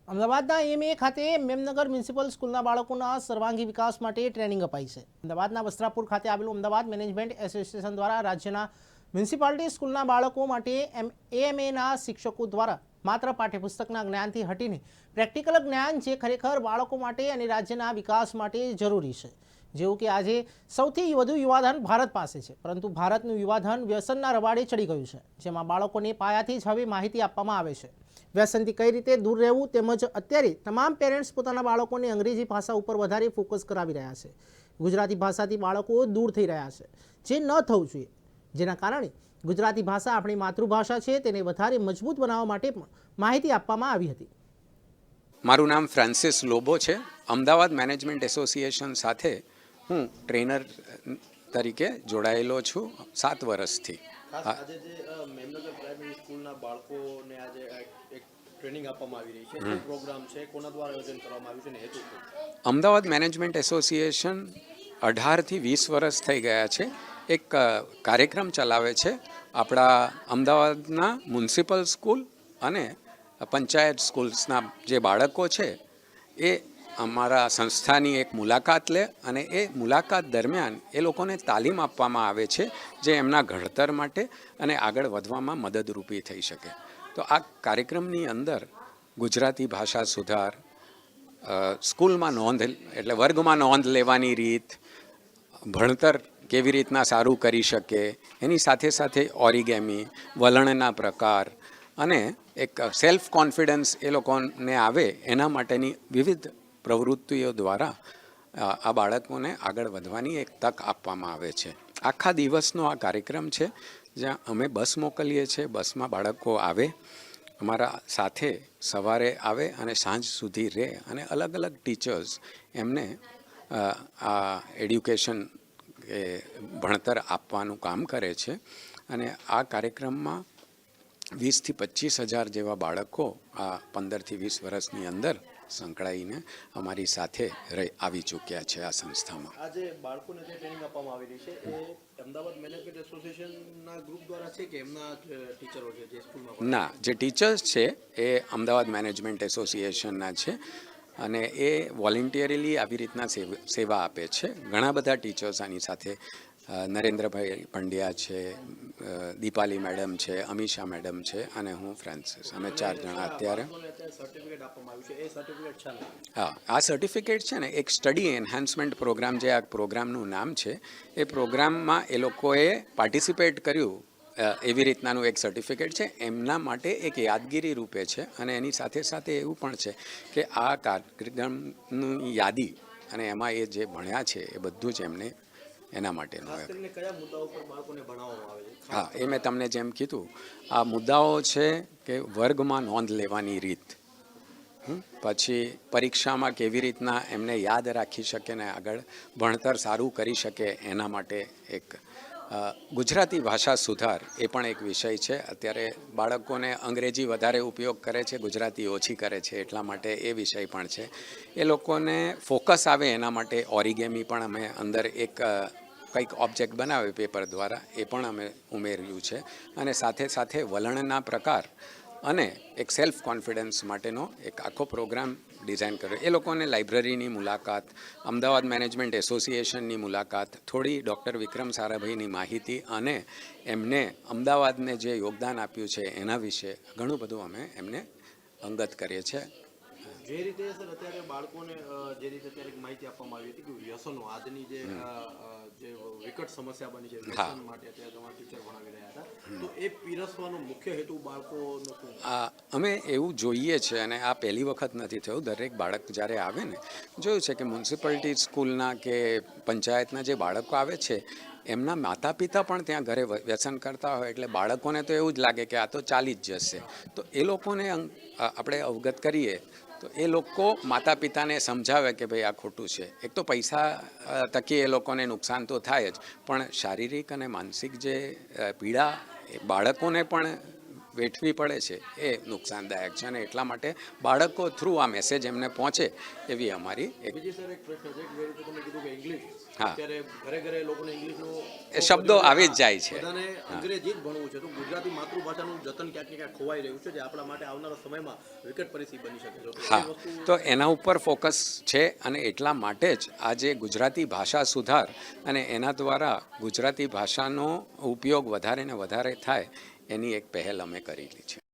અમદાવાદના એમએ ખાતે મેમનગર મ્યુનિસિપલ સ્કૂલના બાળકોના સર્વાંગી વિકાસ માટે ટ્રેનિંગ અપાઈ છે. અમદાવાદના વસ્ત્રાપુર ખાતે આવેલું અમદાવાદ મેનેજમેન્ટ એસોસિએશન દ્વારા રાજ્યના મ્યુનિસિપાલિટી સ્કૂલના બાળકો માટે એએમએના શિક્ષકો દ્વારા માત્ર પાઠ્યપુસ્તકના જ્ઞાનથી હટીને પ્રેક્ટિકલ જ્ઞાન જે ખરેખર બાળકો માટે અને રાજ્યના વિકાસ માટે જરૂરી છે. જેવું કે આજે સૌથી વધુ યુવાધન ભારત પાસે છે, પરંતુ ભારતનું યુવાધન વ્યસનના રવાડે ચડી ગયું છે, જેમાં બાળકોને પાયાથી જ હવે માહિતી આપવામાં આવે છે. વ્યસનથી કઈ રીતે દૂર રહેવું તેમજ અત્યારે તમામ પેરેન્ટ્સ પોતાના બાળકોને અંગ્રેજી ભાષા ઉપર વધારે ફોકસ કરાવી રહ્યા છે. ગુજરાતી ભાષાથી બાળકો દૂર થઈ રહ્યા છે, જે ન થવું જોઈએ. જેના કારણે ગુજરાતી ભાષા આપણી માતૃભાષા છે તેને વધારે મજબૂત બનાવવા માટે પણ માહિતી આપવામાં આવી હતી. મારું નામ ફ્રાન્સિસ લોબો છે. અમદાવાદ મેનેજમેન્ટ એસોસિએશન સાથે હું ટ્રેનર તરીકે જોડાયેલો છું 7 વર્ષથી. આજે જે મેમનગર પ્રાઇમરી સ્કૂલના બાળકોને આજે એક ટ્રેનિંગ આપવામાં આવી રહી છે, શું પ્રોગ્રામ છે, કોના દ્વારા આયોજન કરવામાં આવ્યું છે અને હેતુ શું? અમદાવાદ મેનેજમેન્ટ એસોસિએશન 18 થી 20 વર્ષ થઈ ગયા છે. એક કાર્યક્રમ ચલાવે છે. આપણા અમદાવાદના મ્યુનિસિપલ સ્કૂલ અને પંચાયત સ્કૂલ્સના જે બાળકો છે એ અમારા સંસ્થાની એક મુલાકાત લે અને એ મુલાકાત દરમિયાન એ લોકોને તાલીમ આપવામાં આવે છે જે એમના ઘડતર માટે અને આગળ વધવામાં મદદરૂપી થઈ શકે. તો આ કાર્યક્રમની અંદર ગુજરાતી ભાષા સુધાર, સ્કૂલમાં નોંધ એટલે વર્ગમાં નોંધ લેવાની રીત, ભણતર કેવી રીતના સારું કરી શકે, એની સાથે સાથે ઓરિગેમી, વલણના પ્રકાર અને એક સેલ્ફ કોન્ફિડન્સ એ લોકોને આવે એના માટેની વિવિધ પ્રવૃત્તિઓ દ્વારા આ બાળકોને આગળ વધવાની એક તક આપવામાં આવે છે. આખા દિવસનો આ કાર્યક્રમ છે જ્યાં અમે બસ મોકલીએ છીએ. બસમાં બાળકો આવે, અમારા સાથે સવારે આવે અને સાંજ સુધી રહે અને અલગ અલગ ટીચર્સ એમને આ એડ્યુકેશન કે ભણતર આપવાનું કામ કરે છે. અને આ કાર્યક્રમમાં 20 થી 25 હજાર જેવા બાળકો આ 15 થી 20 વર્ષની અંદર સંકળાઈને અમારી સાથે આવી ચૂક્યા છે આ સંસ્થામાં. આજે બાળકોને જે ટ્રેનિંગ આપવામાં આવી રહી છે એ અમદાવાદ મેનેજમેન્ટ એસોસિએશનના ગ્રુપ દ્વારા છે કે એમના ટીચરો છે જે સ્કૂલમાં? ના, જે ટીચર્સ છે એ અમદાવાદ મેનેજમેન્ટ એસોસિએશનના છે અને એ વોલેન્ટિયરલી આવી રીતના સેવા આપે છે. ઘણા બધા ટીચર્સ આની સાથે નરેન્દ્રભાઈ પંડ્યા છે, દીપાલી મેડમ છે, અમીષા મેડમ છે અને હું ફ્રાન્સિસ. અમે 4 જણા અત્યારે. હા, આ સર્ટિફિકેટ છે ને એક સ્ટડી એન્હાન્સમેન્ટ પ્રોગ્રામ, જે આ પ્રોગ્રામનું નામ છે, એ પ્રોગ્રામમાં એ લોકોએ પાર્ટિસિપેટ કર્યું એવી રીતનાનું એક સર્ટિફિકેટ છે. એમના માટે એક યાદગીરી રૂપે છે અને એની સાથે સાથે એવું પણ છે કે આ કાર્યક્રમની યાદી અને એમાં એ જે ભણ્યા છે એ બધું જ એમને એના માટેનું. હા, એ મેં તમને જેમ કીધું, આ મુદ્દાઓ છે કે વર્ગમાં નોંધ લેવાની રીત, પછી પરીક્ષામાં કેવી રીતના એમને યાદ રાખી શકે ને આગળ ભણતર સારું કરી શકે એના માટે એક ગુજરાતી ભાષા સુધાર એ પણ એક વિષય છે. અત્યારે બાળકોને અંગ્રેજી વધારે ઉપયોગ કરે છે, ગુજરાતી ઓછી કરે છે, એટલા માટે એ વિષય પણ છે. એ લોકોને ફોકસ આવે એના માટે ઓરિગેમી પણ અમે અંદર એક કંઈક ઓબ્જેક્ટ બનાવે પેપર દ્વારા, એ પણ અમે ઉમેર્યું છે. અને સાથે સાથે વલણના પ્રકાર અને એક સેલ્ફ કોન્ફિડન્સ માટેનો એક આખો પ્રોગ્રામ ડિઝાઇન કર્યો. એ લોકોને લાઇબ્રેરીની મુલાકાત, અમદાવાદ મેનેજમેન્ટ એસોસિએશનની મુલાકાત, થોડી ડૉક્ટર વિક્રમ સારાભાઈની માહિતી અને એમને અમદાવાદને જે યોગદાન આપ્યું છે એના વિશે ઘણું બધું અમે એમને અંગત કરીએ છીએ. જે રીતે સર અત્યારે બાળકોને જે રીતે અત્યારે માહિતી આપવામાં આવી હતી કે વ્યસનો આજની જે વિકટ સમસ્યા બની છે, વ્યસન માટે અત્યારે તમારા ટીચર ભણાવી રહ્યા હતા, તો એ પીરસવાનો મુખ્ય હેતુ બાળકોનો શું? અમે એવું જોઈએ છે અને આ પહેલી વખત નથી થયું. દરેક બાળક જ્યારે આવે ને, જોયું છે કે મ્યુનિસિપાલિટી સ્કૂલના કે પંચાયતના જે બાળકો આવે છે એમના માતા પિતા પણ ત્યાં ઘરે વ્યસન કરતા હોય એટલે બાળકોને તો એવું જ લાગે કે આ તો ચાલી જ જશે. તો એ લોકોને આપણે અવગત કરીએ તો એ લોકો માતા પિતાને સમજાવે કે ભાઈ આ ખોટું છે. એક તો પૈસા થકી એ લોકોને નુકસાન તો થાય જ, પણ શારીરિક અને માનસિક જે પીડા એ બાળકોને પણ વેઠવી પડે છે એ નુકસાનદાયક છે અને એટલા માટે બાળકો થ્રુ આ મેસેજ એમને પહોંચે એવી અમારી એક બીજી સર એક પ્રશ્ન છે કે જે રીતે તમે કીધું કે ઇંગ્લિશ હા. અત્યારે ઘરે ઘરે લોકોને ઇંગ્લિશનું એ શબ્દો આવી જ જાય છે. બધાને અંગ્રેજી જ ભણવું છે તો ગુજરાતી માતૃભાષાનું જતન ક્યાંક ને ક્યાંક ખોવાઈ રહ્યું છે જે આપણા માટે આવનારા સમયમાં વિકટ પરિસ્થિતિ બની શકે છે. તો એ હા, વસ્તુ તો એના ઉપર ફોકસ છે અને એટલા માટે જ આજે ગુજરાતી ભાષા સુધાર અને એના દ્વારા ગુજરાતી ભાષાનો ઉપયોગ વધારે ને વધારે થાય એની એક પહેલ અમે કરેલી છે.